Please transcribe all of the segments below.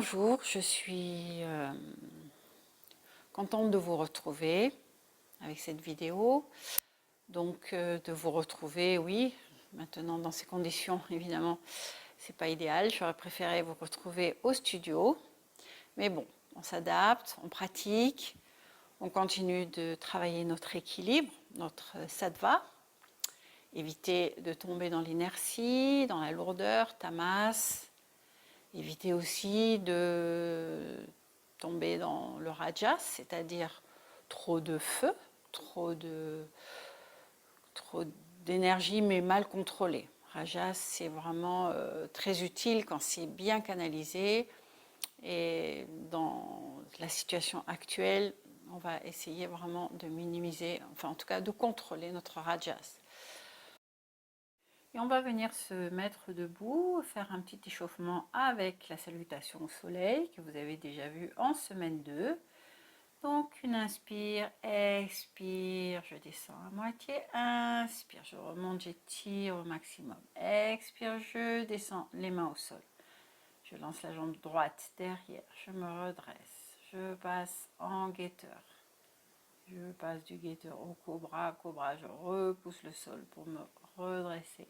bonjour, je suis contente de vous retrouver avec cette vidéo. Donc de vous retrouver, oui, maintenant dans ces conditions, évidemment, c'est pas idéal. J'aurais préféré vous retrouver au studio. Mais bon, on s'adapte, on pratique, on continue de travailler notre équilibre, notre sattva. Éviter de tomber dans l'inertie, dans la lourdeur, tamas. Éviter aussi de tomber dans le rajas, c'est-à-dire trop de feu, trop d'énergie mais mal contrôlée. Rajas, c'est vraiment très utile quand c'est bien canalisé. Et dans la situation actuelle, on va essayer vraiment de minimiser, enfin en tout cas de contrôler notre rajas. Et on va venir se mettre debout, faire un petit échauffement avec la salutation au soleil que vous avez déjà vu en semaine 2. Donc une inspire, expire, je descends à moitié, inspire, je remonte, j'étire au maximum, expire, je descends les mains au sol. Je lance la jambe droite derrière, je me redresse, je passe en guetteur. Je passe du guetteur au cobra, je repousse le sol pour me redresser.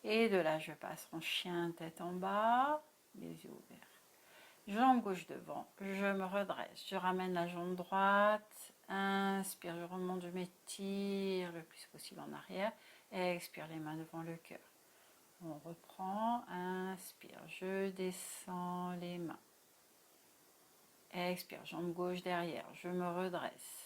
Et de là, je passe en chien, tête en bas, les yeux ouverts. Jambe gauche devant, je me redresse, je ramène la jambe droite, inspire, je remonte, je m'étire le plus possible en arrière, expire les mains devant le cœur. On reprend, inspire, je descends les mains. Expire, jambe gauche derrière, je me redresse.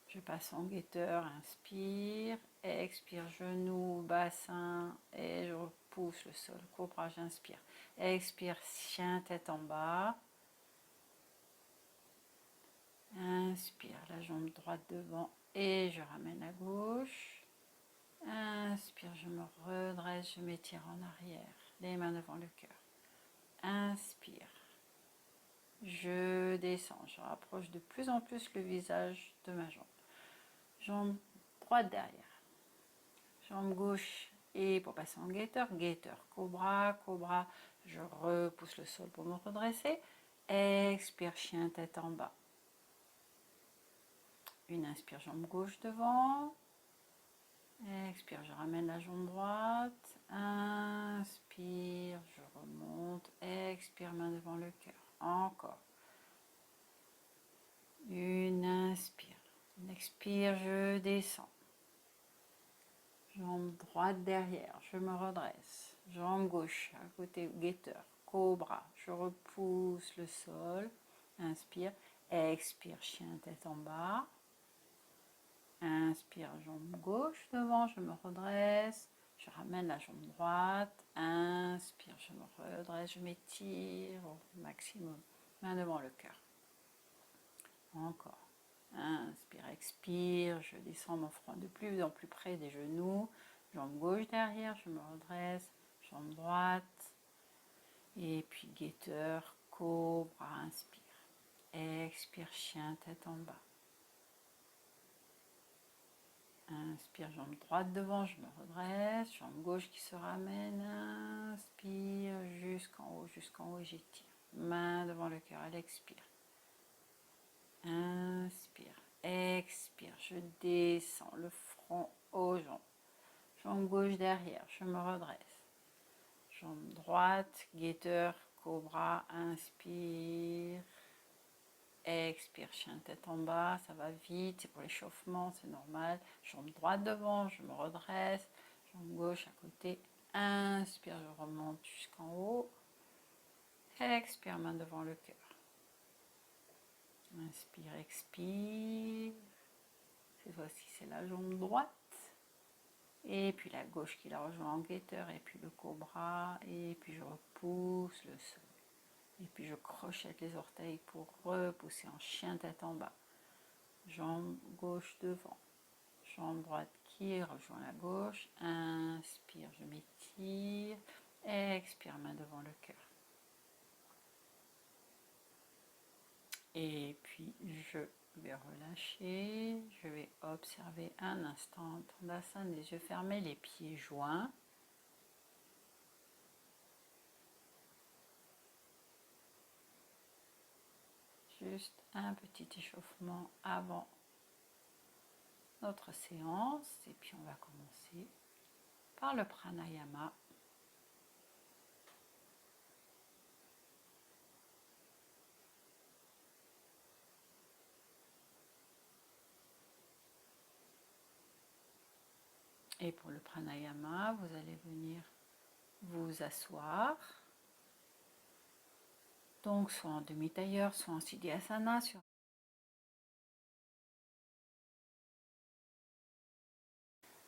Je passe en guetteur, inspire, expire, genou, bassin, et je repousse le sol, cobra, j'inspire. Expire, chien, tête en bas. Inspire, la jambe droite devant, et je ramène à gauche. Inspire, je me redresse, je m'étire en arrière, les mains devant le cœur. Inspire, je descends, je rapproche de plus en plus le visage de ma jambe. Jambe droite derrière, jambe gauche et pour passer en guetteur, cobra, je repousse le sol pour me redresser, expire, chien, tête en bas. Une inspire, jambe gauche devant, expire, je ramène la jambe droite, inspire, je remonte, expire, main devant le cœur, encore. Une inspire, une expire, je descends. Jambe droite derrière, je me redresse. Jambe gauche à côté, guetteur, cobra. Je repousse le sol. Inspire, expire, chien, tête en bas. Inspire, jambe gauche devant, je me redresse. Je ramène la jambe droite. Inspire, je me redresse, je m'étire au maximum. Main devant le cœur. Encore. Inspire, expire, je descends mon front de plus en plus près des genoux. Jambe gauche derrière, je me redresse. Jambe droite. Et puis guetteur, cobra, inspire. Expire, chien, tête en bas. Inspire, jambe droite devant, je me redresse. Jambe gauche qui se ramène. Inspire, jusqu'en haut, j'étire. Main devant le cœur, elle expire. Inspire, expire, je descends le front aux jambes. Jambe gauche derrière, je me redresse. Jambe droite, guetteur, cobra, inspire. Expire, chien, tête en bas, ça va vite, c'est pour l'échauffement, c'est normal. Jambe droite devant, je me redresse. Jambe gauche à côté, inspire, je remonte jusqu'en haut. Expire, main devant le cœur. Inspire, expire. Cette fois-ci, c'est la jambe droite. Et puis la gauche qui la rejoint en guetteur. Et puis le cobra. Et puis je repousse le sol. Et puis je crochette les orteils pour repousser en chien tête en bas. Jambe gauche devant. Jambe droite qui rejoint la gauche. Inspire, je m'étire. Expire, main devant le cœur. Et puis je vais relâcher, je vais observer un instant Tandasana, les yeux fermés, les pieds joints. juste un petit échauffement avant notre séance et puis on va commencer par le pranayama. Et pour le pranayama, vous allez venir vous asseoir. Donc soit en demi-tailleur, soit en siddhyasana.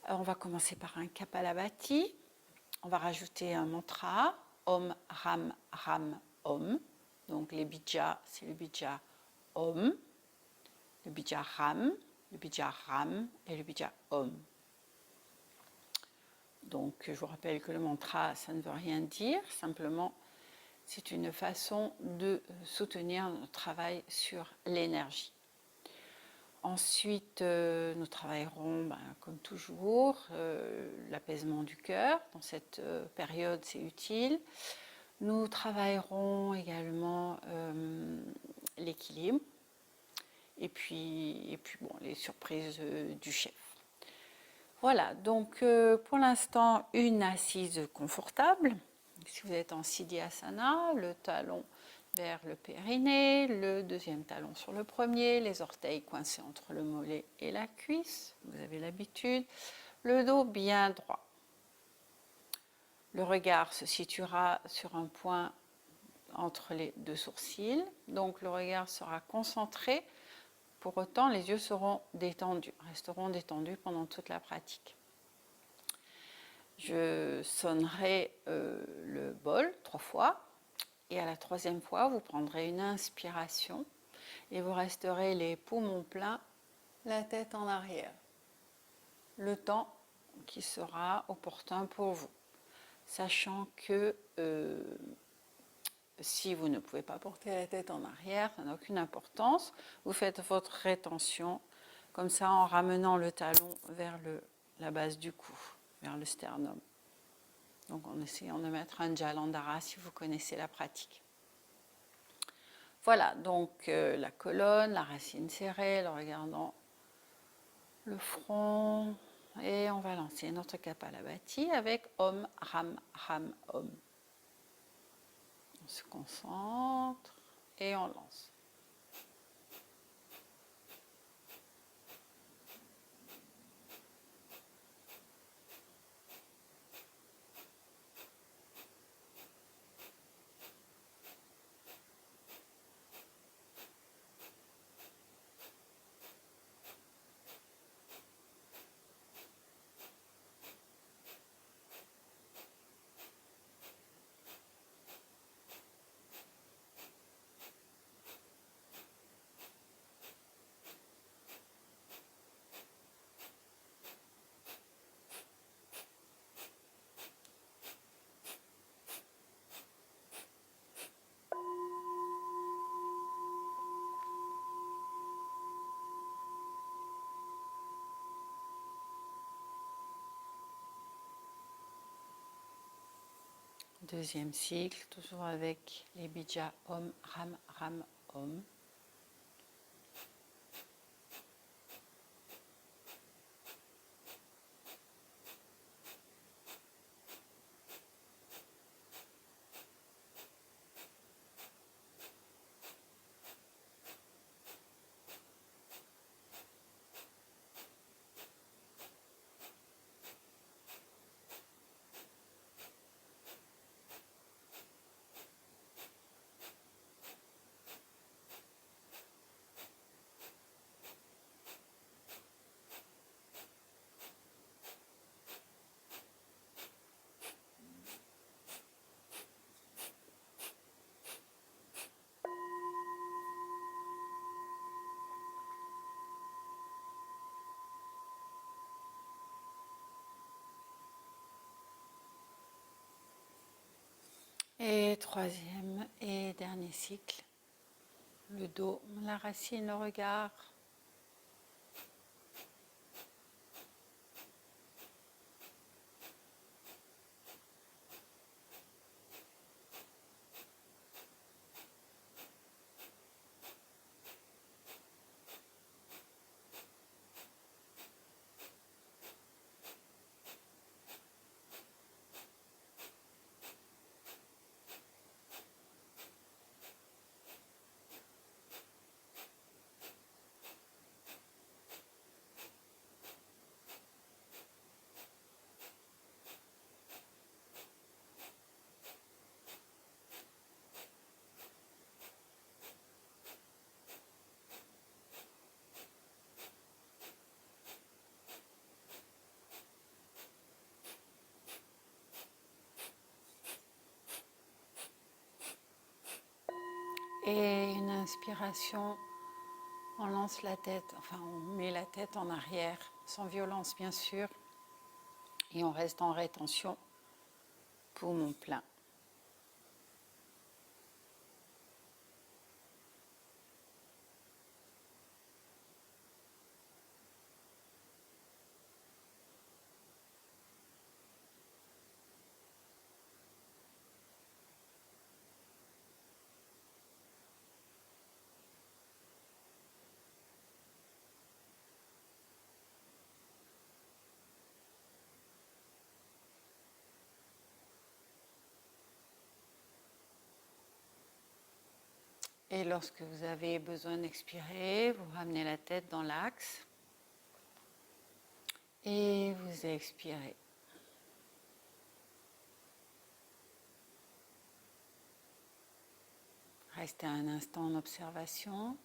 On va commencer par un Kapalabhati. On va rajouter un mantra, Om Ram Ram Om. Donc les bijas, c'est le bija Om, le bija Ram, le bija Ram et le bija Om. Donc je vous rappelle que le mantra, ça ne veut rien dire, simplement c'est une façon de soutenir notre travail sur l'énergie. Ensuite, nous travaillerons, comme toujours, l'apaisement du cœur. Dans cette période, c'est utile. Nous travaillerons également l'équilibre et puis bon, les surprises du chef. Voilà, donc pour l'instant, une assise confortable. Si vous êtes en siddhyasana, le talon vers le périnée, le deuxième talon sur le premier, les orteils coincés entre le mollet et la cuisse, vous avez l'habitude, le dos bien droit. Le regard se situera sur un point entre les deux sourcils, donc le regard sera concentré, pour autant les yeux seront détendus, resteront détendus pendant toute la pratique. Je sonnerai le bol 3 fois. Et à la 3e fois, vous prendrez une inspiration et vous resterez les poumons pleins, la tête en arrière. Le temps qui sera opportun pour vous. Sachant que si vous ne pouvez pas porter la tête en arrière, ça n'a aucune importance. Vous faites votre rétention comme ça en ramenant le talon vers la base du cou, vers le sternum. Donc en essayant de mettre un Jalandhara si vous connaissez la pratique. Voilà, donc la colonne, la racine serrée, le regardant le front. Et on va lancer notre Kapalabhati avec Om Ram Ram Om. On se concentre et on lance. Deuxième cycle, toujours avec les bijas Om Ram Ram Om. Et troisième et dernier cycle, le dos, la racine, le regard. inspiration, on lance la tête, enfin on met la tête en arrière, sans violence bien sûr, et on reste en rétention, poumon plein. Et lorsque vous avez besoin d'expirer, vous ramenez la tête dans l'axe et vous expirez. Restez un instant en observation.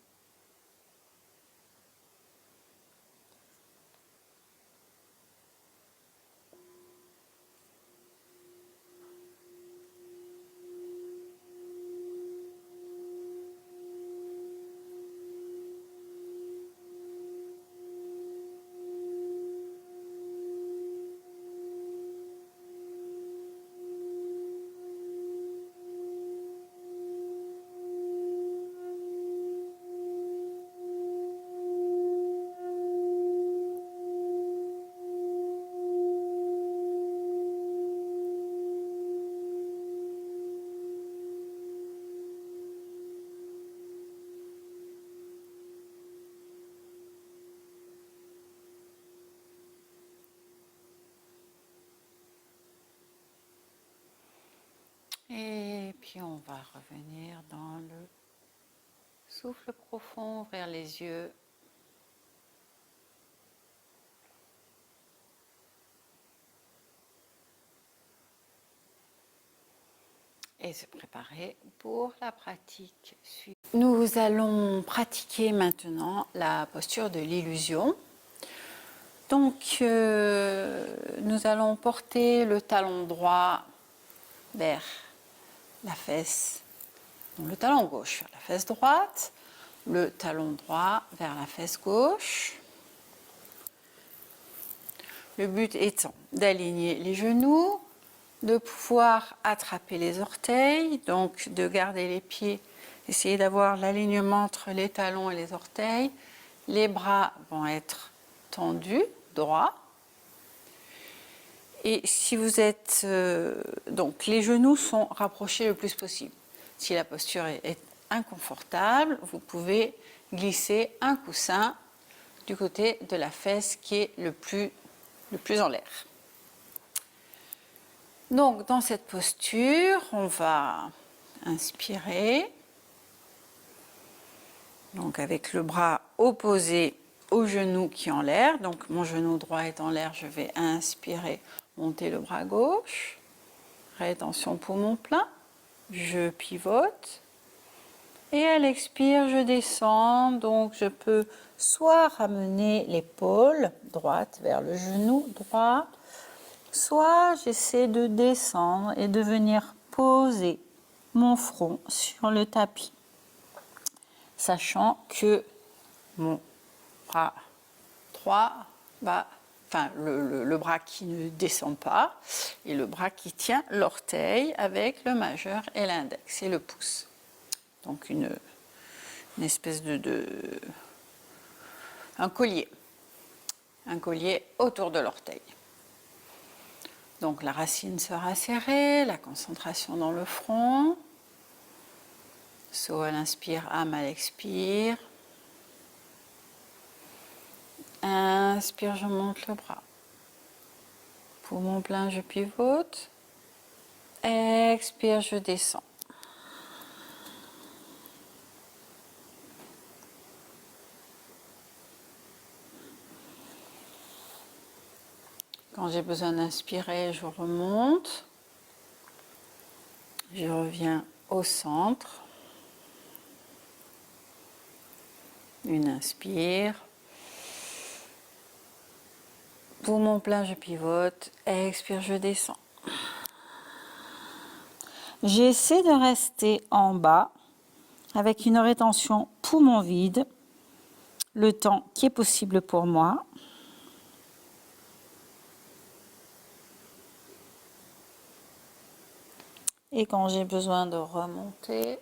Et puis on va revenir dans le souffle profond, ouvrir les yeux. Et se préparer pour la pratique suivante. Nous allons pratiquer maintenant la posture de l'illusion. Donc, nous allons porter le talon droit vers la fesse, donc le talon gauche vers la fesse droite, le talon droit vers la fesse gauche. Le but étant d'aligner les genoux, de pouvoir attraper les orteils, donc de garder les pieds, essayer d'avoir l'alignement entre les talons et les orteils. Les bras vont être tendus, droits. Et si vous êtes... donc les genoux sont rapprochés le plus possible. Si la posture est inconfortable, vous pouvez glisser un coussin du côté de la fesse qui est le plus en l'air. Donc dans cette posture, on va inspirer. Donc avec le bras opposé au genou qui est en l'air. Donc mon genou droit est en l'air, je vais inspirer, monter le bras gauche. Rétention poumon plein. Je pivote. Et à l'expire, je descends. Donc je peux soit ramener l'épaule droite vers le genou droit, soit j'essaie de descendre et de venir poser mon front sur le tapis, sachant que mon bras droit va, le bras qui ne descend pas et le bras qui tient l'orteil avec le majeur et l'index et le pouce. Donc une espèce un collier autour de l'orteil. Donc la racine sera serrée, la concentration dans le front. Saut à l'inspire, âme à l'expire. Inspire, je monte le bras. Poumon plein, je pivote. Expire, je descends. Quand j'ai besoin d'inspirer, je remonte. Je reviens au centre. Une inspire. Poumon plein, je pivote. Expire, je descends. J'essaie de rester en bas avec une rétention poumon vide, le temps qui est possible pour moi. Et quand j'ai besoin de remonter,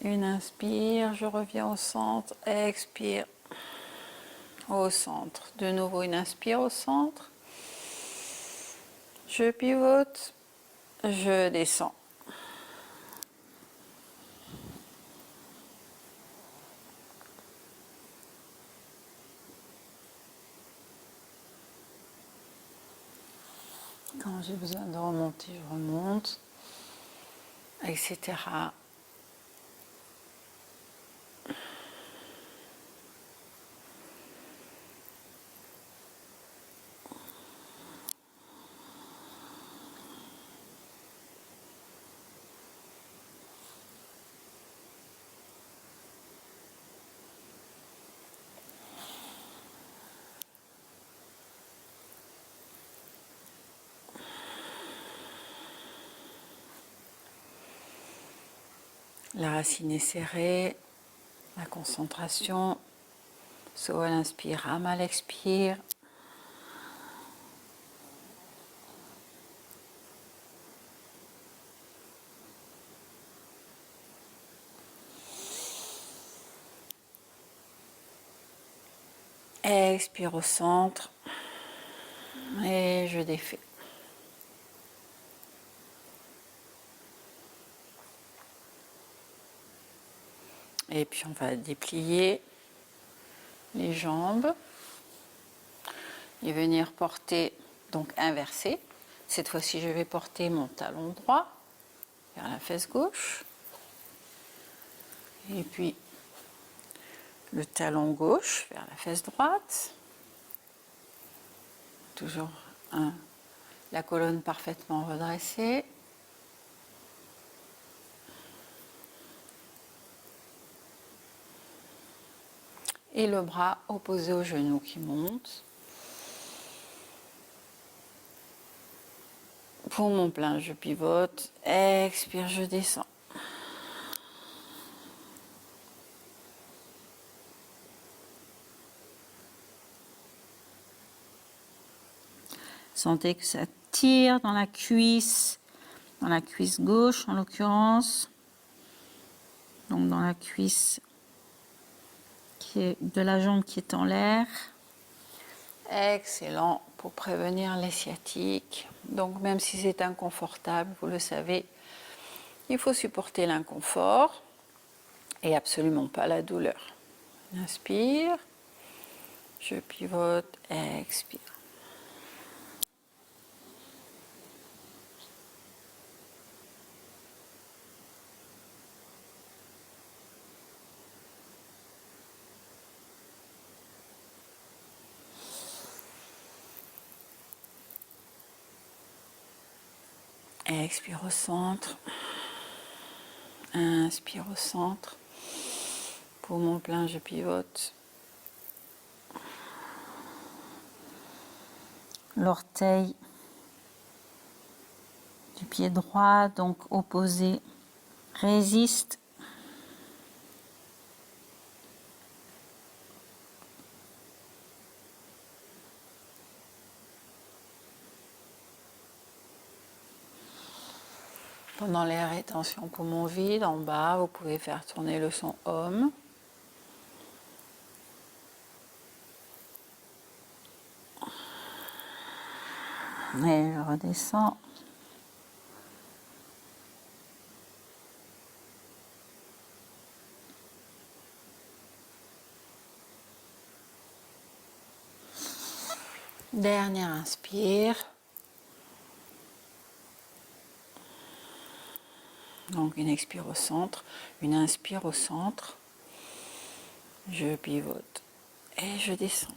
une inspire, je reviens au centre, expire, au centre. De nouveau une inspire au centre, je pivote, je descends. Quand j'ai besoin de remonter, je remonte, etc. La racine est serrée, la concentration, soit l'inspire, Rama l'expire. Expire au centre et je défais. Et puis on va déplier les jambes et venir porter, donc inverser. Cette fois-ci, je vais porter mon talon droit vers la fesse gauche. Et puis le talon gauche vers la fesse droite. Toujours la colonne parfaitement redressée. Et le bras opposé au genou qui monte. Pour mon plein, je pivote. Expire, je descends. Sentez que ça tire dans la cuisse gauche en l'occurrence. Donc dans la cuisse qui est de la jambe qui est en l'air. Excellent pour prévenir les sciatiques. Donc même si c'est inconfortable, vous le savez, il faut supporter l'inconfort et absolument pas la douleur. Inspire, je pivote, expire. Expire au centre. Inspire au centre. Pour mon plein, je pivote. L'orteil du pied droit, donc opposé, résiste. Pendant les rétentions poumons vides, en bas, vous pouvez faire tourner le son Om. Et je redescends. Dernière inspire. Donc une expire au centre, une inspire au centre. Je pivote et je descends.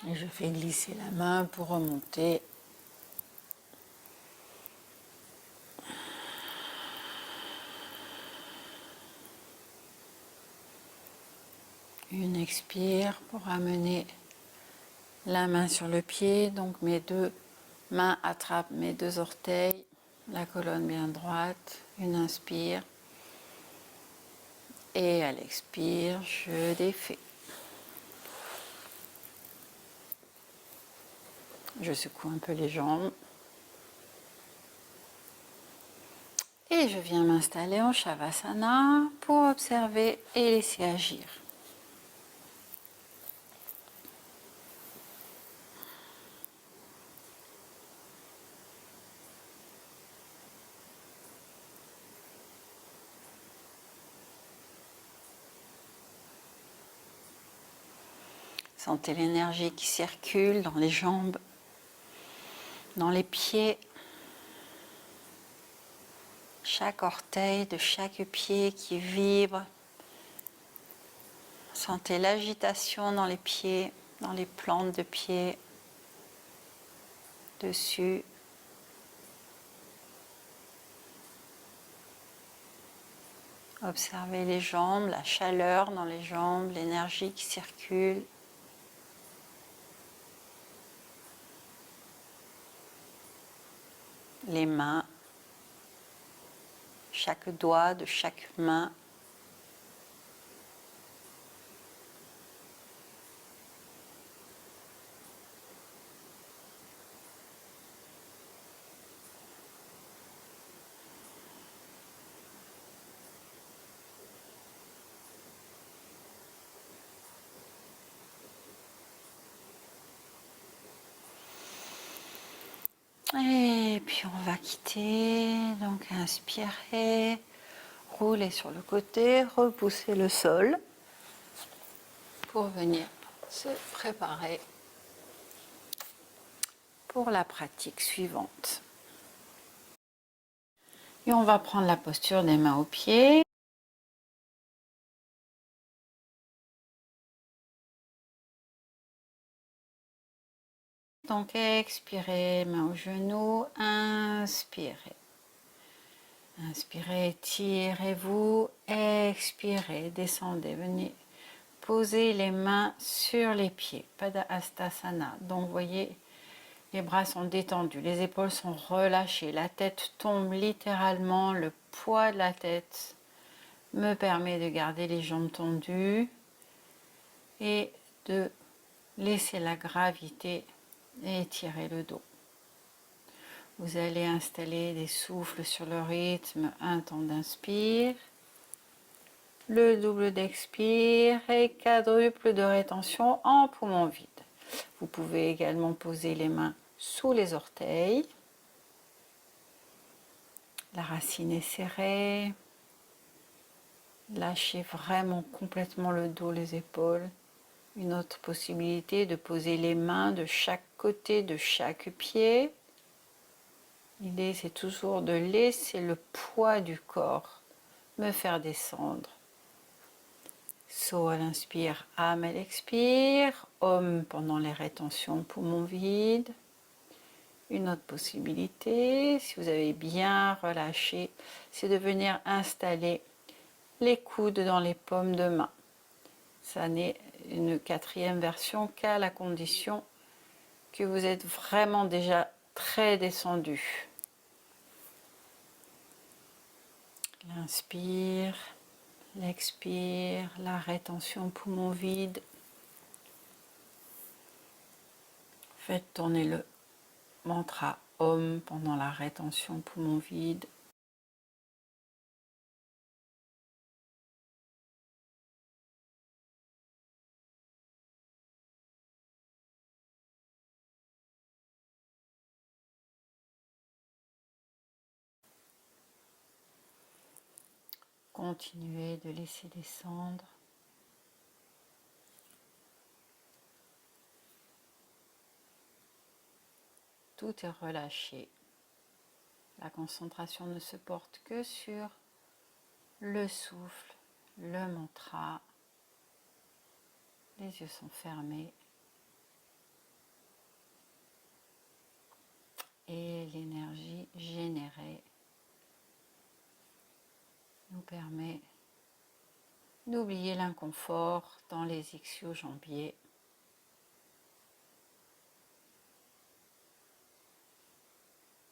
Et je fais glisser la main pour remonter. Une expire pour amener la main sur le pied. Donc mes deux mains attrapent mes deux orteils, la colonne bien droite. Une inspire. Et à l'expire, je défais. Je secoue un peu les jambes. Et je viens m'installer en Shavasana pour observer et laisser agir. Sentez l'énergie qui circule dans les jambes, dans les pieds. Chaque orteil de chaque pied qui vibre. Sentez l'agitation dans les pieds, dans les plantes de pied, dessus. Observez les jambes, la chaleur dans les jambes, l'énergie qui circule. Les mains, chaque doigt de chaque main. Et puis on va quitter, donc inspirez, roulez sur le côté, repoussez le sol pour venir se préparer pour la pratique suivante. Et on va prendre la posture des mains aux pieds. Donc expirez, main au genou, inspirez. Inspirez, étirez-vous, expirez, descendez, venez poser les mains sur les pieds, Pada Hastasana. Donc voyez, les bras sont détendus, les épaules sont relâchées, la tête tombe littéralement, le poids de la tête me permet de garder les jambes tendues et de laisser la gravité étirer le dos. Vous allez installer des souffles sur le rythme, un temps d'inspire, le double d'expire et quadruple de rétention en poumon vide. Vous pouvez également poser les mains sous les orteils. La racine est serrée. Lâchez vraiment complètement le dos, les épaules. Une autre possibilité de poser les mains de chaque côté de chaque pied. L'idée, c'est toujours de laisser le poids du corps me faire descendre. So à l'inspire, Am à l'expire, Om pendant les rétentions, poumon vide. Une autre possibilité, si vous avez bien relâché, c'est de venir installer les coudes dans les paumes de main. Ça n'est une quatrième version qu'à la condition que vous êtes vraiment déjà très descendu. L'inspire, l'expire, la rétention poumon vide. Faites tourner le mantra Om pendant la rétention poumon vide. Continuez de laisser descendre. Tout est relâché. La concentration ne se porte que sur le souffle, le mantra. Les yeux sont fermés. et l'énergie générée nous permet d'oublier l'inconfort dans les ischio-jambiers.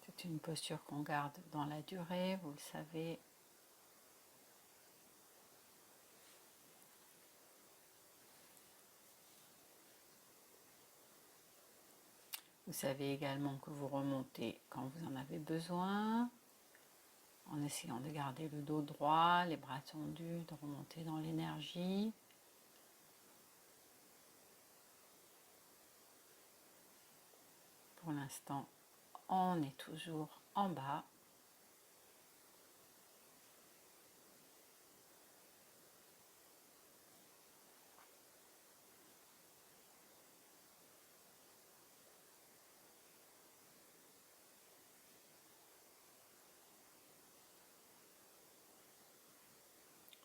C'est une posture qu'on garde dans la durée, vous le savez. Vous savez également que vous remontez quand vous en avez besoin, en essayant de garder le dos droit, les bras tendus, de remonter dans l'énergie. Pour l'instant, on est toujours en bas.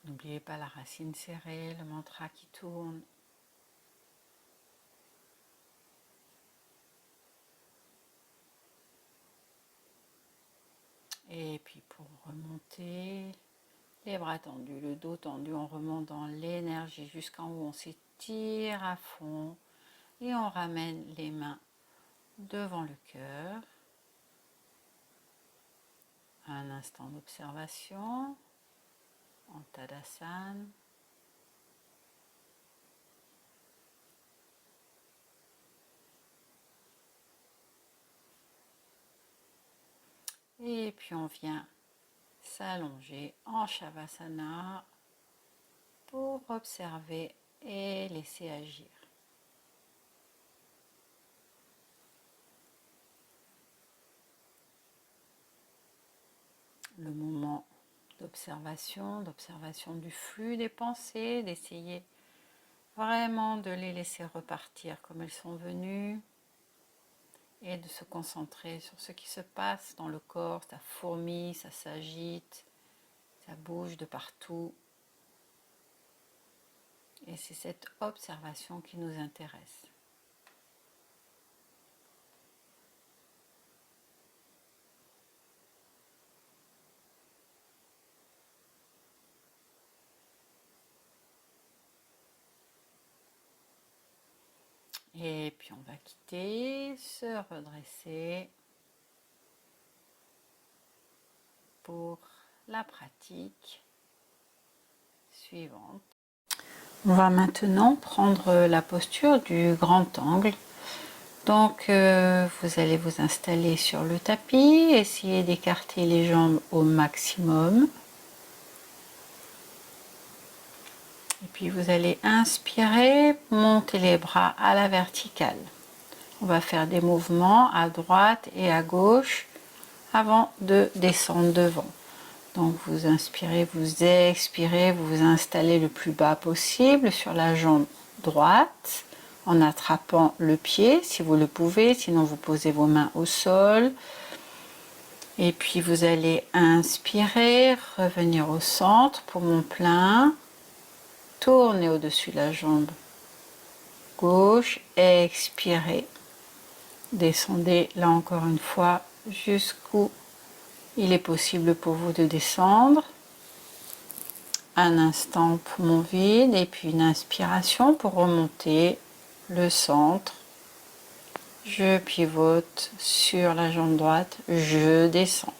N'oubliez pas la racine serrée, le mantra qui tourne. Et puis pour remonter, les bras tendus, le dos tendu, on remonte dans l'énergie jusqu'en haut, on s'étire à fond et on ramène les mains devant le cœur. Un instant d'observation en Tadasana. Et puis on vient s'allonger en Shavasana pour observer et laisser agir. Le moment d'observation du flux des pensées, d'essayer vraiment de les laisser repartir comme elles sont venues et de se concentrer sur ce qui se passe dans le corps. Ça fourmille, ça s'agite, ça bouge de partout. Et c'est cette observation qui nous intéresse. Et puis on va quitter, se redresser pour la pratique suivante. On va maintenant prendre la posture du grand angle. Donc vous allez vous installer sur le tapis, essayez d'écarter les jambes au maximum. Et puis vous allez inspirer, monter les bras à la verticale. On va faire des mouvements à droite et à gauche avant de descendre devant. Donc vous inspirez, vous expirez, vous vous installez le plus bas possible sur la jambe droite en attrapant le pied si vous le pouvez, sinon vous posez vos mains au sol. Et puis vous allez inspirer, revenir au centre pour mon plein. Tournez au-dessus de la jambe gauche, expirez. Descendez là encore une fois jusqu'où il est possible pour vous de descendre. Un instant poumon vide et puis une inspiration pour remonter le centre. Je pivote sur la jambe droite, je descends.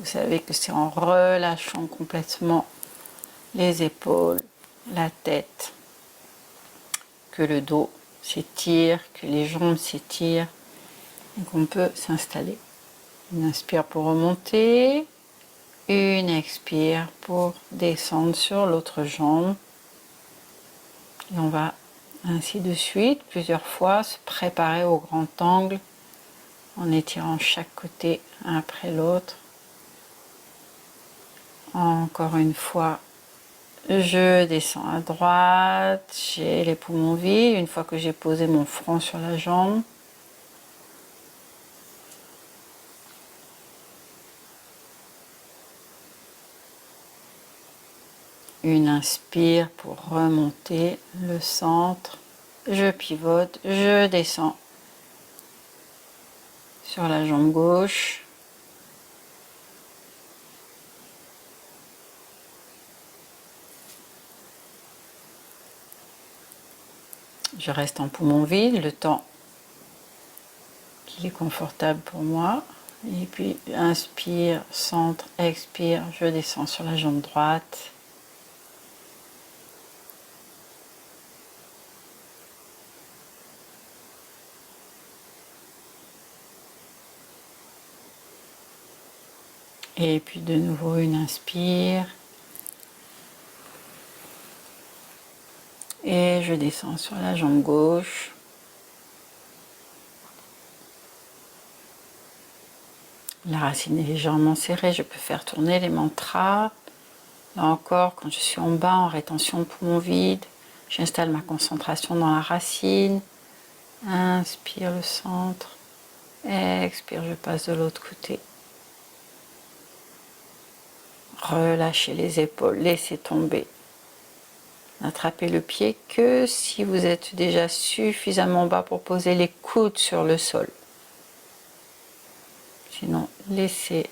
Vous savez que c'est en relâchant complètement les épaules, la tête, que le dos s'étire, que les jambes s'étirent et qu'on peut s'installer. Une inspire pour remonter, une expire pour descendre sur l'autre jambe. Et on va ainsi de suite, plusieurs fois, se préparer au grand angle en étirant chaque côté un après l'autre. Encore une fois, je descends à droite, j'ai les poumons vides, une fois que j'ai posé mon front sur la jambe. Une inspire pour remonter le centre. Je pivote, je descends sur la jambe gauche. Je reste en poumon vide le temps qu'il est confortable pour moi. Et puis inspire, centre, expire, je descends sur la jambe droite. Et puis de nouveau une inspire. Et je descends sur la jambe gauche. La racine est légèrement serrée, je peux faire tourner les mantras. Là encore, quand je suis en bas, en rétention poumon vide, j'installe ma concentration dans la racine. Inspire le centre. Expire, je passe de l'autre côté. Relâchez les épaules, laissez tomber. N'attrapez le pied que si vous êtes déjà suffisamment bas pour poser les coudes sur le sol. Sinon, laissez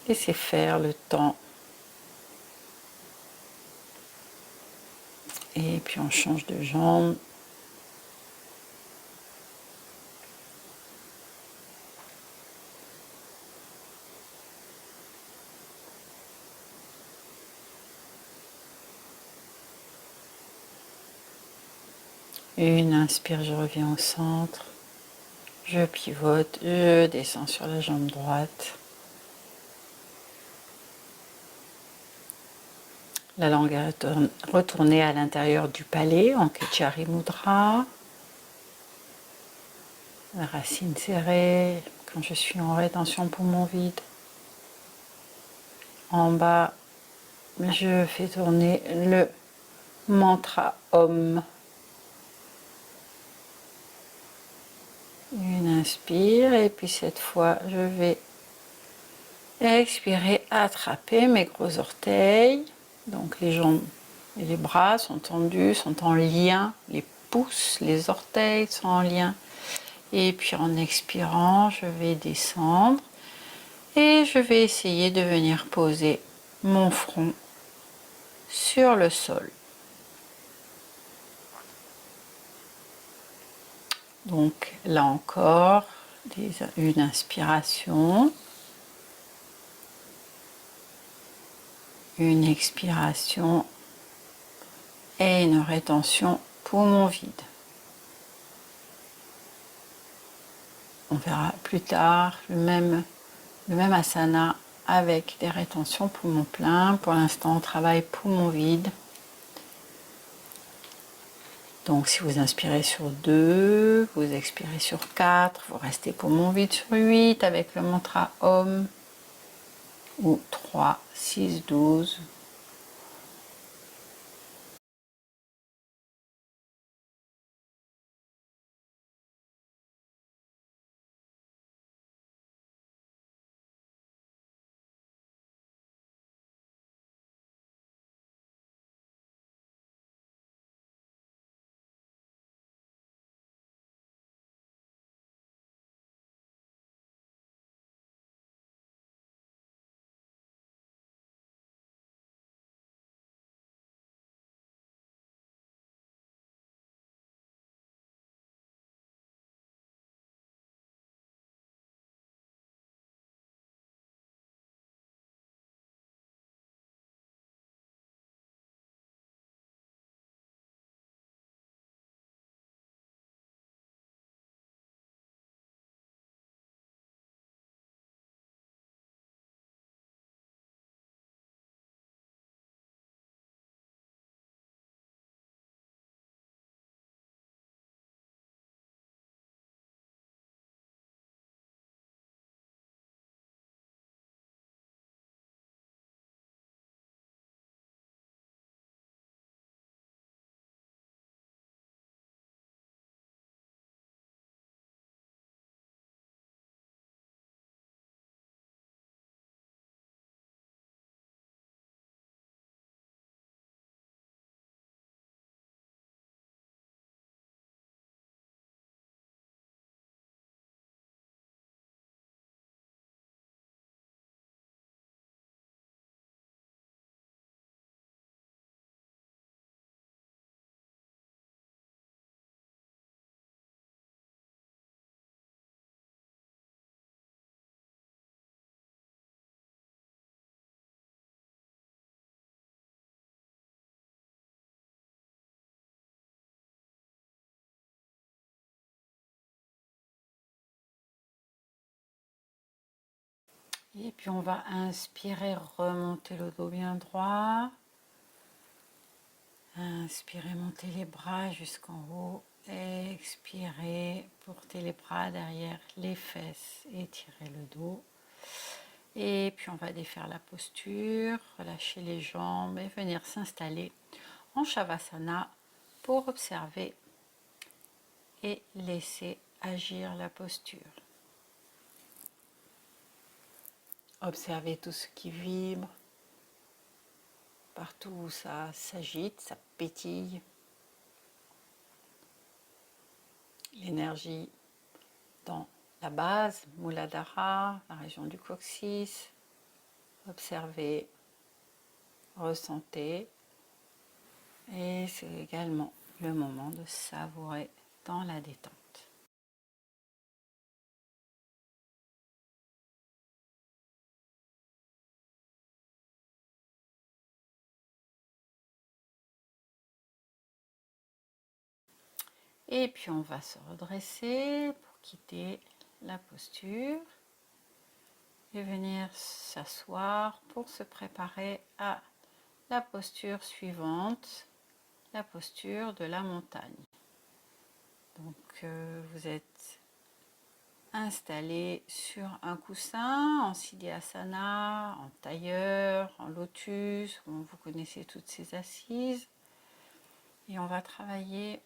faire le temps. Et puis on change de jambe. Une inspire, je reviens au centre. Je pivote, je descends sur la jambe droite. La langue est retournée à l'intérieur du palais en Ketchari Mudra. La racine serrée quand je suis en rétention poumon vide. En bas, je fais tourner le mantra Om. Une inspire et puis cette fois je vais expirer, attraper mes gros orteils. Donc les jambes et les bras sont tendus, sont en lien. Les pouces, les orteils sont en lien. Et puis en expirant, je vais descendre et je vais essayer de venir poser mon front sur le sol. Donc là encore, une inspiration, une expiration et une rétention poumon vide. On verra plus tard le même asana avec des rétentions poumon plein. Pour l'instant, on travaille poumon vide. Donc si vous inspirez sur 2, vous expirez sur 4, vous restez poumon vide sur 8 avec le mantra Om, ou 3, 6, 12. Et puis on va inspirer, remonter le dos bien droit. Inspirez, montez les bras jusqu'en haut. Expirez, portez les bras derrière les fesses, étirez le dos. Et puis on va défaire la posture, relâcher les jambes et venir s'installer en Shavasana pour observer et laisser agir la posture. Observez tout ce qui vibre, partout où ça s'agite, ça pétille. L'énergie dans la base, Muladhara, la région du coccyx. Observez, ressentez. Et c'est également le moment de savourer dans la détente. Et puis on va se redresser pour quitter la posture et venir s'asseoir pour se préparer à la posture suivante, la posture de la montagne. Donc vous êtes installé sur un coussin en Siddhasana, en tailleur, en lotus, vous connaissez toutes ces assises. Et on va travailler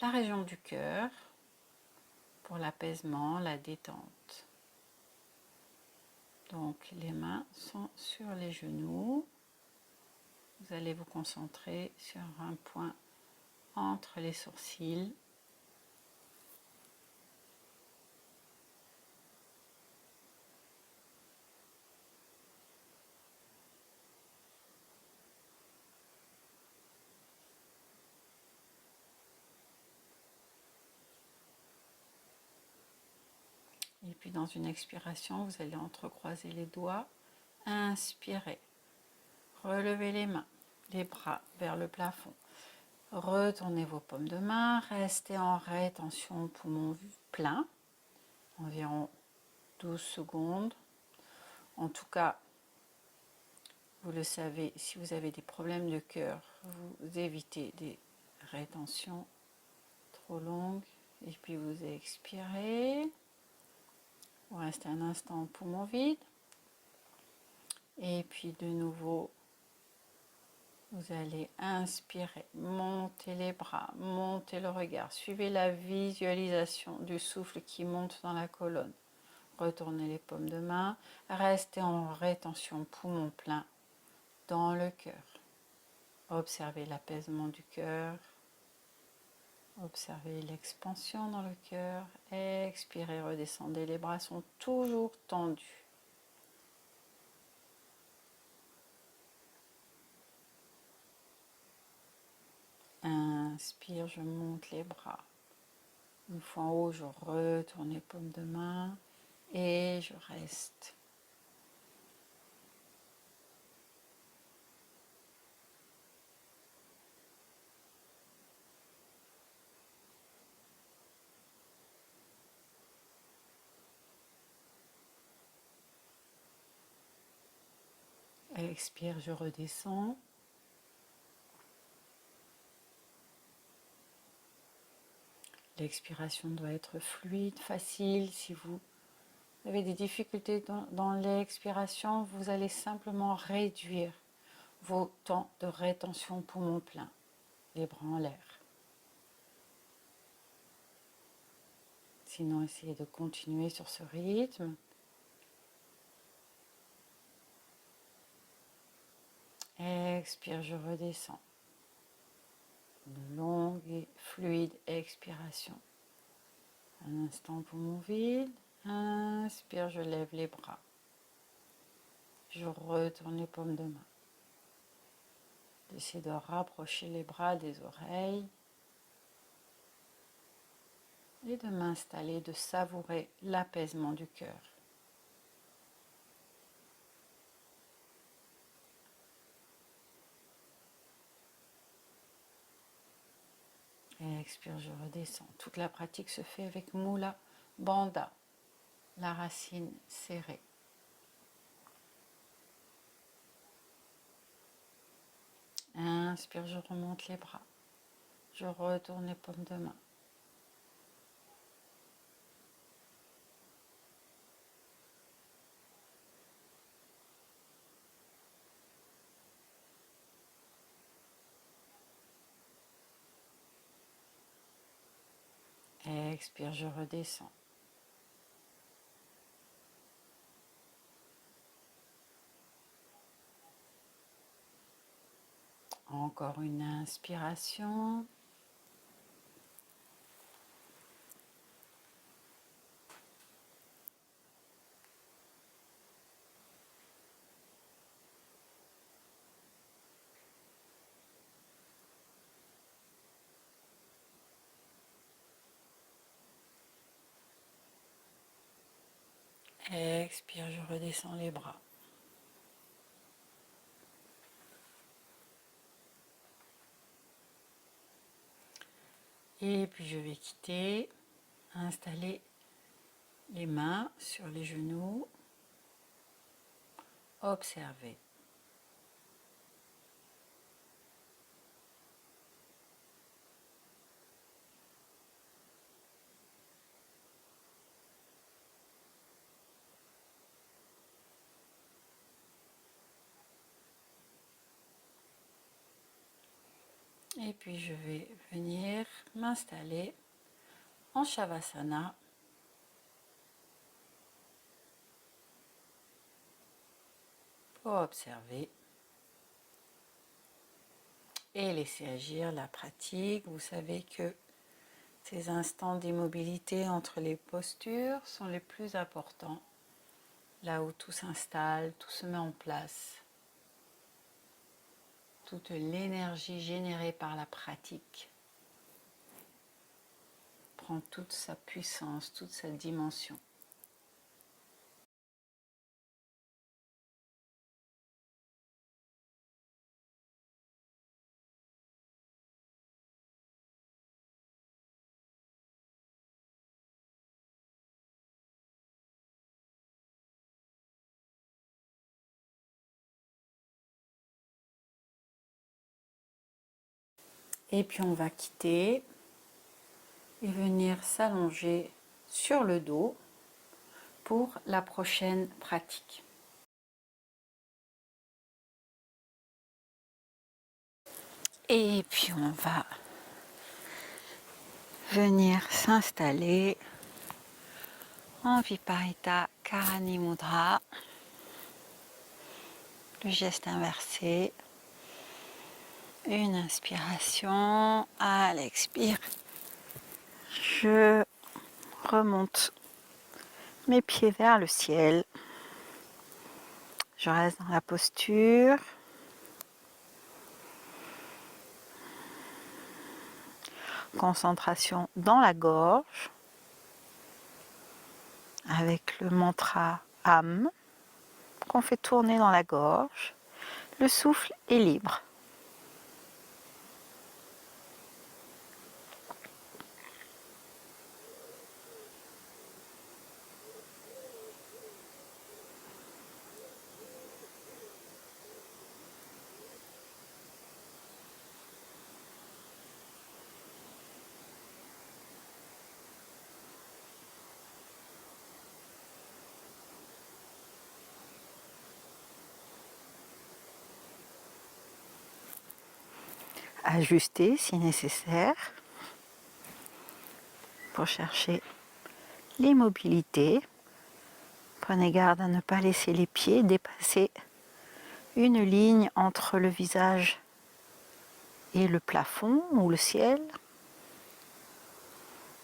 la région du cœur pour l'apaisement, la détente. Donc les mains sont sur les genoux. Vous allez vous concentrer sur un point entre les sourcils. Et puis dans une expiration, vous allez entrecroiser les doigts. Inspirez. Relevez les mains, les bras vers le plafond. Retournez vos paumes de main. Restez en rétention poumon plein. Environ 12 secondes. En tout cas, vous le savez, si vous avez des problèmes de cœur, vous évitez des rétentions trop longues. Et puis vous expirez. Vous restez un instant en poumon vide. Et puis de nouveau, vous allez inspirer, monter les bras, monter le regard. Suivez la visualisation du souffle qui monte dans la colonne. Retournez les paumes de main. Restez en rétention poumon plein dans le cœur. Observez l'apaisement du cœur. Observez l'expansion dans le cœur. Expirez, redescendez. Les bras sont toujours tendus. Inspire, je monte les bras. Une fois en haut, je retourne les paumes de main et je reste. Expire, je redescends. L'expiration doit être fluide, facile. Si vous avez des difficultés dans l'expiration, vous allez simplement réduire vos temps de rétention poumon plein, les bras en l'air. Sinon, essayez de continuer sur ce rythme. Expire, je redescends. Une longue et fluide expiration. Un instant poumon vide. Inspire, je lève les bras. Je retourne les paumes de main. J'essaie de rapprocher les bras des oreilles et de m'installer, de savourer l'apaisement du cœur. Et expire, je redescends. Toute la pratique se fait avec Mula Bandha, la racine serrée. Inspire, je remonte les bras. Je retourne les paumes de main. Expire, je redescends. Encore une inspiration. Expire, je redescends les bras. Et puis je vais quitter, installer les mains sur les genoux, observer. Et puis je vais venir m'installer en Shavasana. Pour observer et laisser agir la pratique. Vous savez que ces instants d'immobilité entre les postures sont les plus importants, là où tout s'installe, tout se met en place. Toute l'énergie générée par la pratique prend toute sa puissance, toute sa dimension. Et puis on va quitter et venir s'allonger sur le dos pour la prochaine pratique. Et puis on va venir s'installer en Viparita Karani Mudra, le geste inversé. Une inspiration, à l'expire, je remonte mes pieds vers le ciel. Je reste dans la posture. Concentration dans la gorge avec le mantra Am qu'on fait tourner dans la gorge. Le souffle est libre. Ajuster si nécessaire pour chercher l'immobilité. Prenez garde à ne pas laisser les pieds dépasser une ligne entre le visage et le plafond ou le ciel,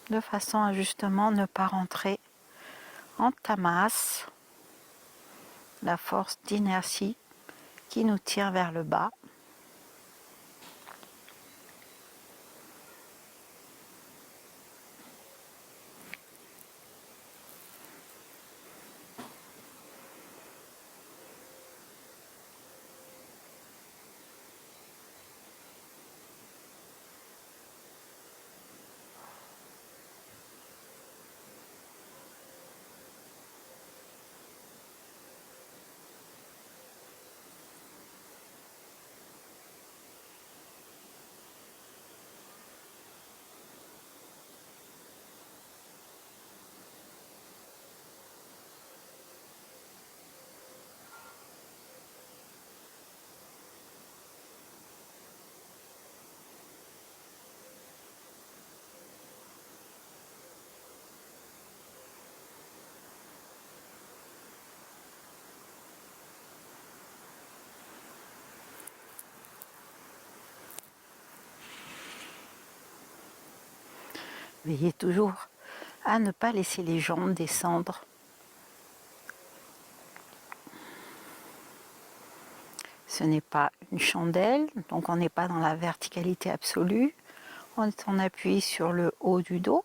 de façon à justement ne pas rentrer en tamas, la force d'inertie qui nous tire vers le bas. Veillez toujours à ne pas laisser les jambes descendre. Ce n'est pas une chandelle, donc on n'est pas dans la verticalité absolue. On est en appui sur le haut du dos,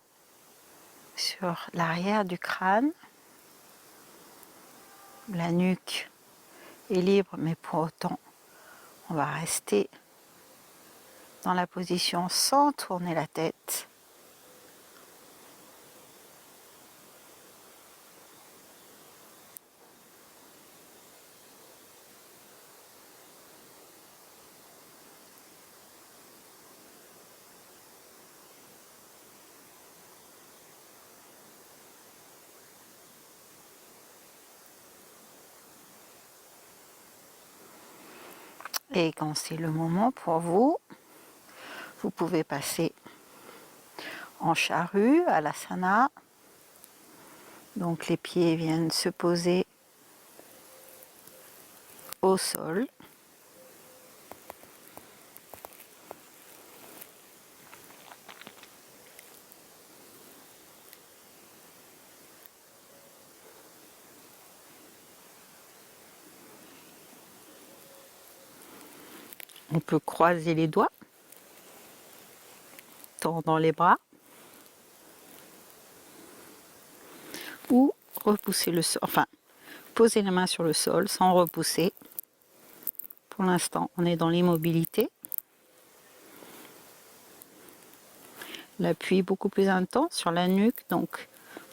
sur l'arrière du crâne. La nuque est libre, mais pour autant, on va rester dans la position sans tourner la tête. Et quand c'est le moment pour vous, vous pouvez passer en charrue à l'asana. Donc les pieds viennent se poser au sol. On peut croiser les doigts, tendant les bras, ou repousser le sol, enfin poser la main sur le sol sans repousser. Pour l'instant, on est dans l'immobilité. L'appui beaucoup plus intense sur la nuque, donc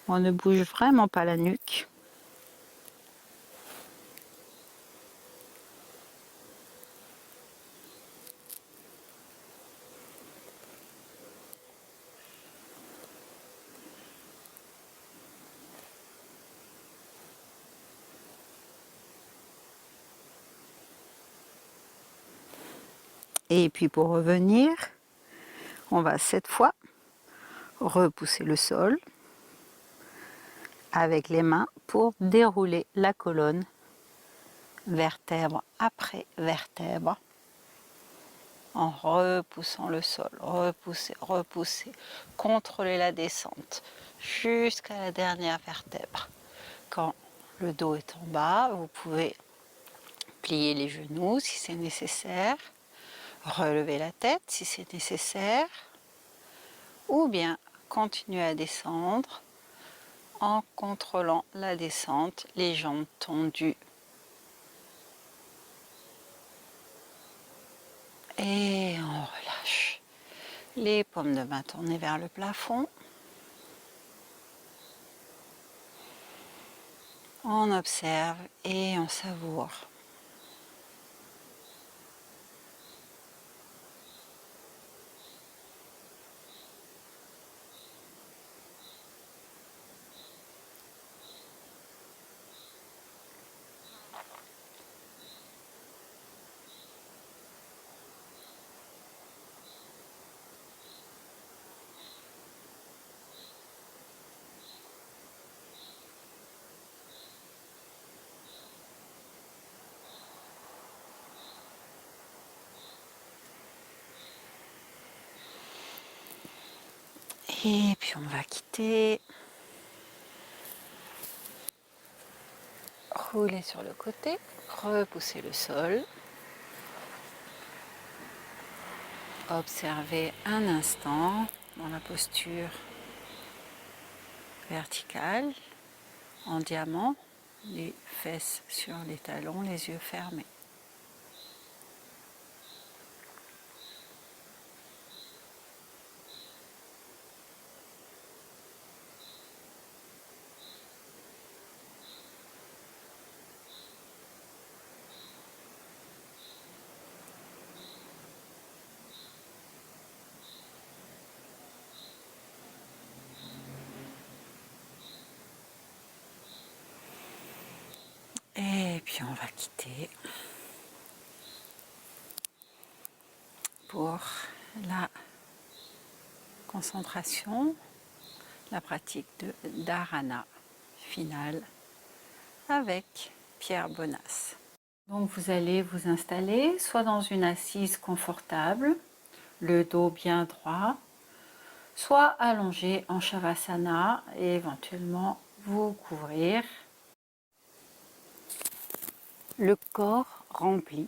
on ne bouge vraiment pas la nuque. Et puis pour revenir, on va cette fois repousser le sol avec les mains pour dérouler la colonne, vertèbre après vertèbre, en repoussant le sol, repousser, repousser, contrôler la descente jusqu'à la dernière vertèbre. Quand le dos est en bas, vous pouvez plier les genoux si c'est nécessaire, relever la tête si c'est nécessaire, ou bien continuer à descendre en contrôlant la descente, les jambes tendues. Et on relâche. Les paumes de main tournées vers le plafond. On observe et on savoure. Et puis on va quitter. Rouler sur le côté, repousser le sol. Observez un instant dans la posture verticale, en diamant, les fesses sur les talons, les yeux fermés. Et puis on va quitter pour la concentration, la pratique de dharana finale avec Pierre Bonas. Donc vous allez vous installer soit dans une assise confortable, le dos bien droit, soit allongé en Shavasana et éventuellement vous couvrir. Le corps rempli.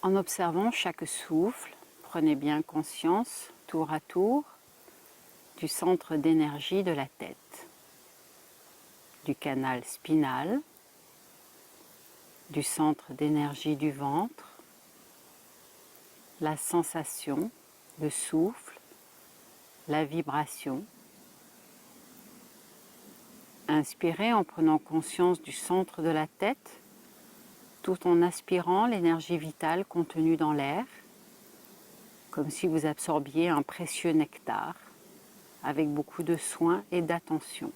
En observant chaque souffle, prenez bien conscience, tour à tour, du centre d'énergie de la tête, du canal spinal, du centre d'énergie du ventre, la sensation, le souffle, la vibration. Inspirez en prenant conscience du centre de la tête, tout en aspirant l'énergie vitale contenue dans l'air, comme si vous absorbiez un précieux nectar, avec beaucoup de soin et d'attention.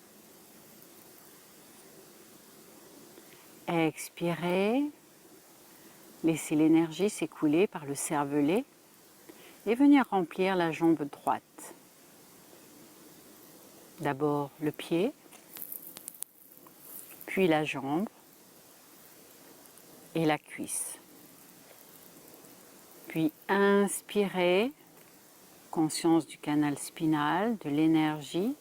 Expirez, laissez l'énergie s'écouler par le cervelet et venir remplir la jambe droite. D'abord le pied, puis la jambe et la cuisse. Puis inspirez, conscience du canal spinal, de l'énergie,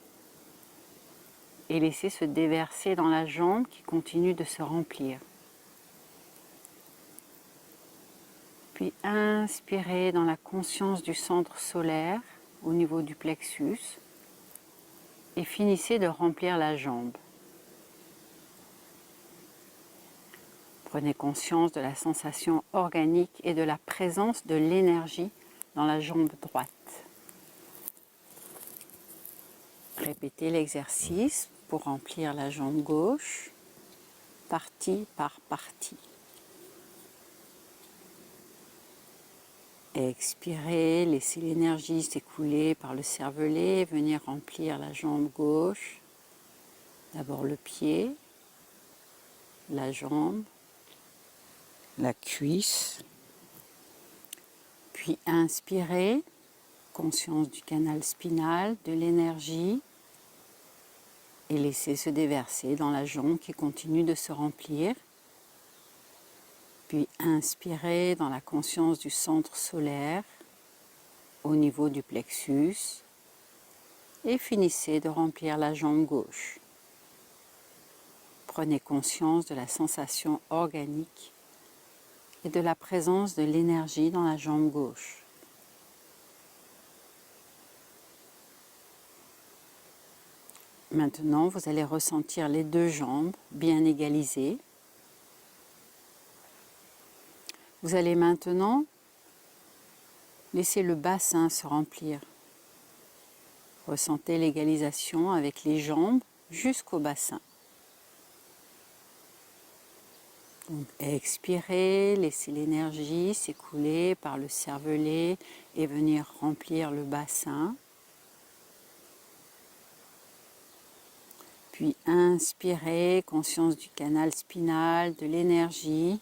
et laissez se déverser dans la jambe qui continue de se remplir. Puis inspirez dans la conscience du centre solaire au niveau du plexus et finissez de remplir la jambe. Prenez conscience de la sensation organique et de la présence de l'énergie dans la jambe droite. Répétez l'exercice pour remplir la jambe gauche, partie par partie. Expirez, laissez l'énergie s'écouler par le cervelet et venir remplir la jambe gauche. D'abord le pied, la jambe, la cuisse. Puis inspirez, conscience du canal spinal, de l'énergie, et laissez se déverser dans la jambe qui continue de se remplir. Puis inspirez dans la conscience du centre solaire au niveau du plexus et finissez de remplir la jambe gauche. Prenez conscience de la sensation organique et de la présence de l'énergie dans la jambe gauche. Maintenant, vous allez ressentir les deux jambes bien égalisées. Vous allez maintenant laisser le bassin se remplir. Ressentez l'égalisation avec les jambes jusqu'au bassin. Donc, expirez, laissez l'énergie s'écouler par le cervelet et venir remplir le bassin. Puis inspirez, conscience du canal spinal, de l'énergie,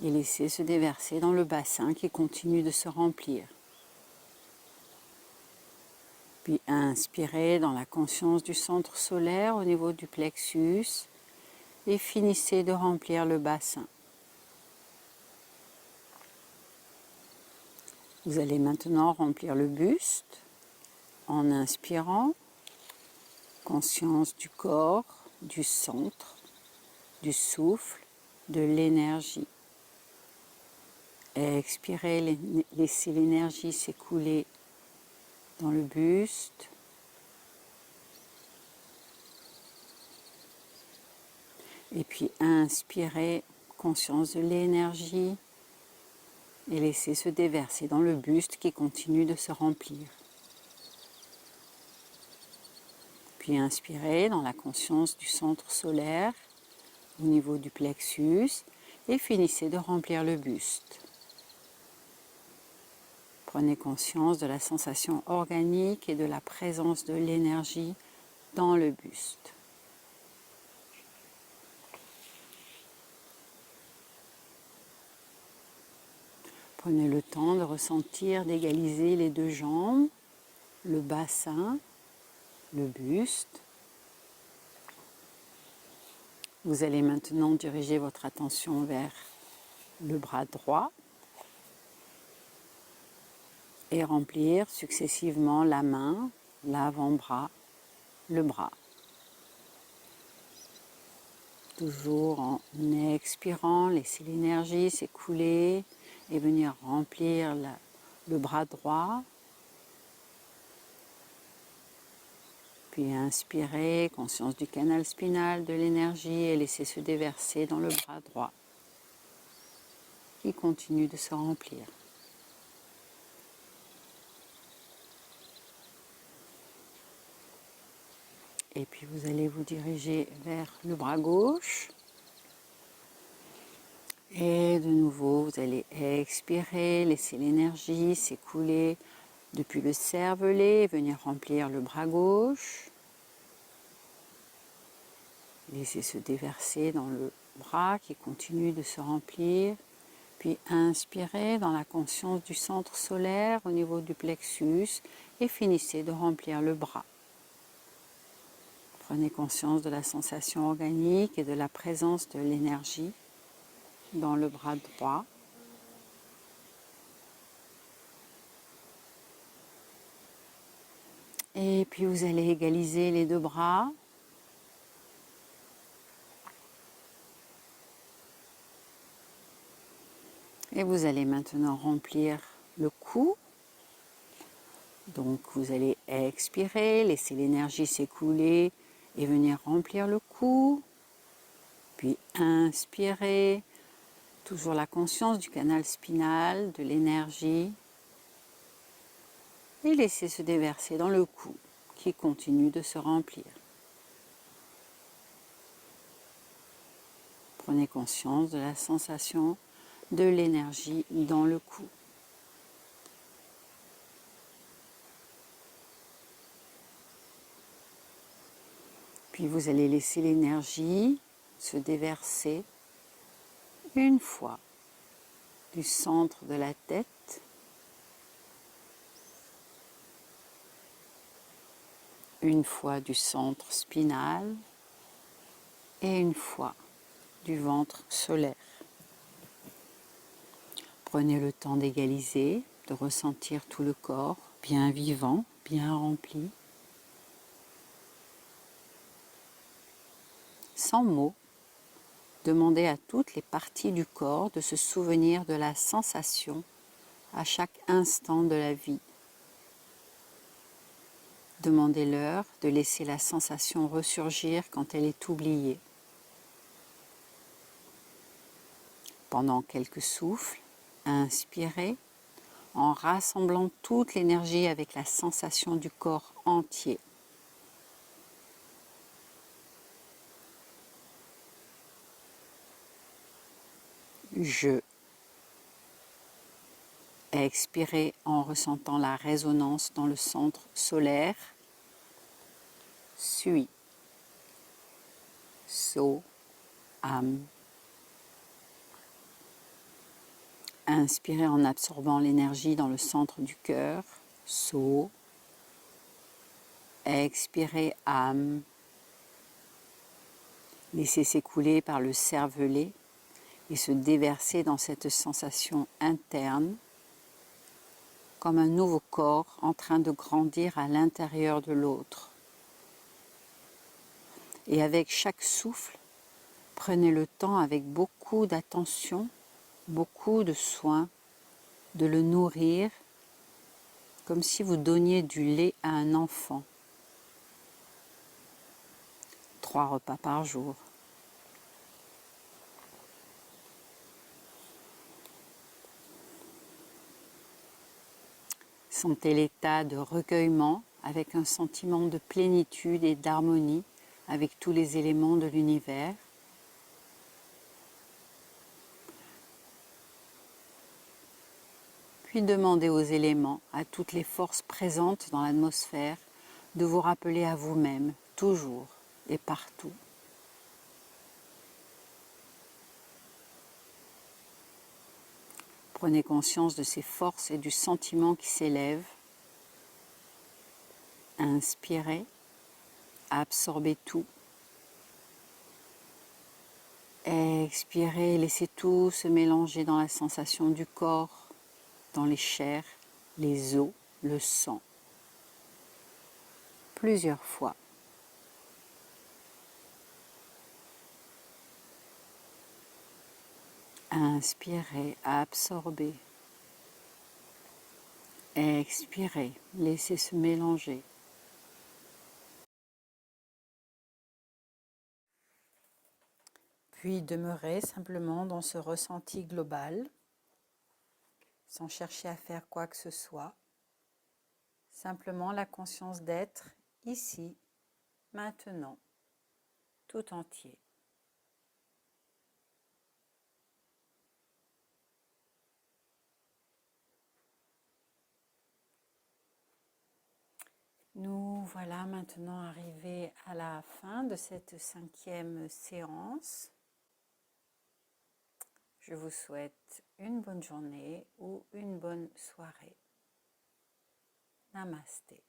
et laissez se déverser dans le bassin qui continue de se remplir. Puis inspirez dans la conscience du centre solaire au niveau du plexus et finissez de remplir le bassin. Vous allez maintenant remplir le buste en inspirant, conscience du corps, du centre, du souffle, de l'énergie. Expirez, laissez l'énergie s'écouler dans le buste. Et puis inspirez, conscience de l'énergie et laissez se déverser dans le buste qui continue de se remplir. Puis inspirez dans la conscience du centre solaire au niveau du plexus et finissez de remplir le buste. Prenez conscience de la sensation organique et de la présence de l'énergie dans le buste. Prenez le temps de ressentir, d'égaliser les deux jambes, le bassin, le buste. Vous allez maintenant diriger votre attention vers le bras droit. et remplir successivement la main, l'avant-bras, le bras. Toujours en expirant, laissez l'énergie s'écouler et venir remplir le bras droit. Puis inspirez, conscience du canal spinal, de l'énergie et laissez se déverser dans le bras droit qui continue de se remplir. Et puis vous allez vous diriger vers le bras gauche. Et de nouveau, vous allez expirer, laisser l'énergie s'écouler depuis le cervelet et venir remplir le bras gauche. Laissez se déverser dans le bras qui continue de se remplir. Puis inspirez dans la conscience du centre solaire au niveau du plexus et finissez de remplir le bras. Prenez conscience de la sensation organique et de la présence de l'énergie dans le bras droit. Et puis vous allez égaliser les deux bras. Et vous allez maintenant remplir le cou. Donc vous allez expirer, laisser l'énergie s'écouler et venir remplir le cou. Puis inspirer, toujours la conscience du canal spinal, de l'énergie. Et laisser se déverser dans le cou qui continue de se remplir. Prenez conscience de la sensation de l'énergie dans le cou. Puis vous allez laisser l'énergie se déverser une fois du centre de la tête, une fois du centre spinal et une fois du ventre solaire. Prenez le temps d'égaliser, de ressentir tout le corps bien vivant, bien rempli. Sans mots, demandez à toutes les parties du corps de se souvenir de la sensation à chaque instant de la vie. Demandez-leur de laisser la sensation ressurgir quand elle est oubliée. Pendant quelques souffles, inspirez en rassemblant toute l'énergie avec la sensation du corps entier. Je. Expirez en ressentant la résonance dans le centre solaire. Suis. So. Am. Inspirez en absorbant l'énergie dans le centre du cœur. So. Expirez. Am. Laissez s'écouler par le cervelet et se déverser dans cette sensation interne comme un nouveau corps en train de grandir à l'intérieur de l'autre. Et avec chaque souffle, prenez le temps avec beaucoup d'attention, beaucoup de soin, de le nourrir comme si vous donniez du lait à un enfant. 3 repas par jour. Sentez l'état de recueillement avec un sentiment de plénitude et d'harmonie avec tous les éléments de l'univers. Puis demandez aux éléments, à toutes les forces présentes dans l'atmosphère, de vous rappeler à vous-même, toujours et partout. Prenez conscience de ces forces et du sentiment qui s'élèvent. Inspirez, absorbez tout. Expirez, laissez tout se mélanger dans la sensation du corps, dans les chairs, les os, le sang, plusieurs fois. Inspirez, absorbez. Expirez, laissez se mélanger. Puis demeurez simplement dans ce ressenti global, sans chercher à faire quoi que ce soit. Simplement la conscience d'être ici, maintenant, tout entier. Nous voilà maintenant arrivés à la fin de cette 5e séance. Je vous souhaite une bonne journée ou une bonne soirée. Namasté.